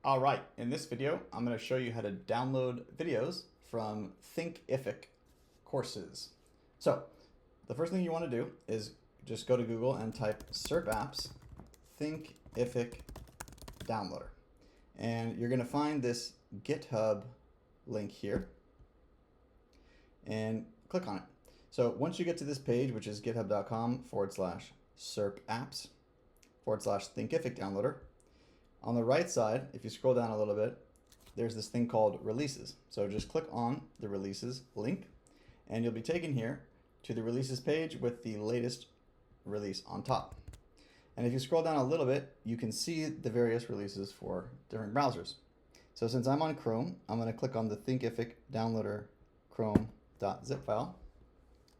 All right, in this video, I'm going to show you how to download videos from Thinkific courses. So the first thing you want to do is just go to Google and type SERP apps Thinkific downloader. And you're going to find this GitHub link here and click on it. So once you get to this page, which is github.com/SERP apps/Thinkific downloader, on the right side, if you scroll down a little bit, there's this thing called releases. So just click on the releases link and you'll be taken here to the releases page with the latest release on top. And if you scroll down a little bit, you can see the various releases for different browsers. So since I'm on Chrome, I'm going to click on the Thinkific downloader chrome.zip file,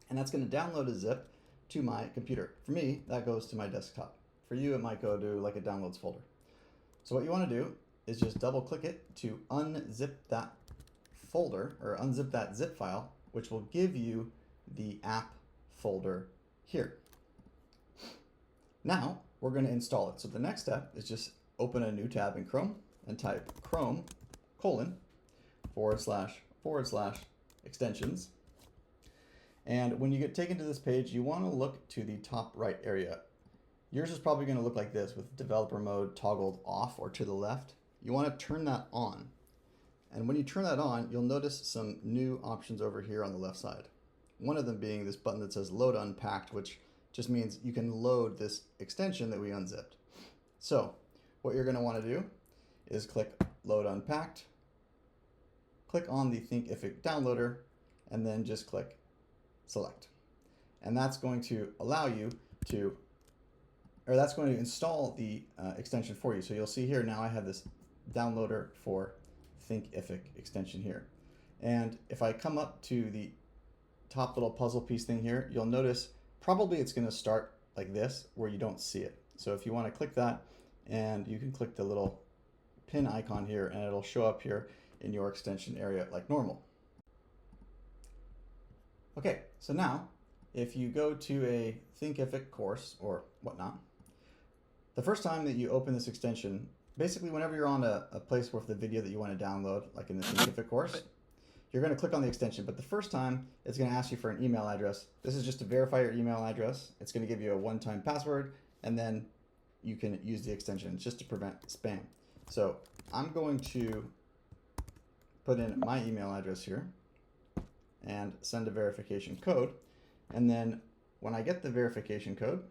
and that's going to download a zip to my computer. For me, that goes to my desktop. For you, it might go to like a downloads folder. So what you want to do is just double click it to unzip that folder or unzip that zip file, which will give you the app folder here. Now we're going to install it. So the next step is just open a new tab in Chrome and type Chrome://extensions. And when you get taken to this page, you want to look to the top right area. Yours is probably going to look like this with developer mode toggled off or to the left. You want to turn that on. And when you turn that on, you'll notice some new options over here on the left side. One of them being this button that says load unpacked, which just means you can load this extension that we unzipped. So what you're going to want to do is click load unpacked, click on the Thinkific downloader, and then just click select. And that's going to allow you to that's going to install the extension for you. So you'll see here now I have this downloader for Thinkific extension here. And if I come up to the top little puzzle piece thing here, you'll notice probably it's going to start like this where you don't see it. So if you want to click that, and you can click the little pin icon here and it'll show up here in your extension area like normal. Okay, so now if you go to a Thinkific course or whatnot, the first time that you open this extension, basically whenever you're on a place with the video that you want to download, like in the Thinkific course, you're going to click on the extension. But the first time, it's going to ask you for an email address. This is just to verify your email address. It's going to give you a one-time password, and then you can use the extension just to prevent spam. So I'm going to put in my email address here and send a verification code. And then when I get the verification code,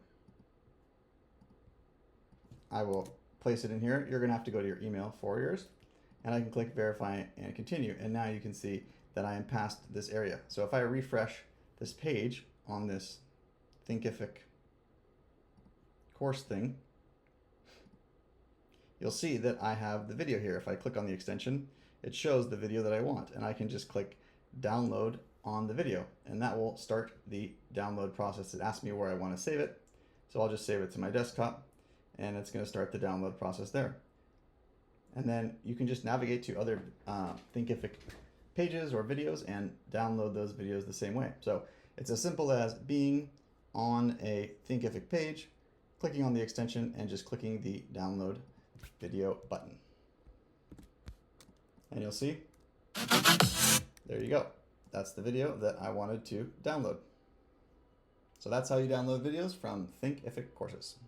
I will place it in here. You're going to have to go to your email for yours, and I can click verify and continue. And now you can see that I am past this area. So if I refresh this page on this Thinkific course thing, you'll see that I have the video here. If I click on the extension, it shows the video that I want, and I can just click download on the video, and that will start the download process. It asks me where I want to save it, so I'll just save it to my desktop, and it's going to start the download process there. And then you can just navigate to other Thinkific pages or videos and download those videos the same way. So it's as simple as being on a Thinkific page, clicking on the extension, and just clicking the download video button. And you'll see, there you go. That's the video that I wanted to download. So that's how you download videos from Thinkific courses.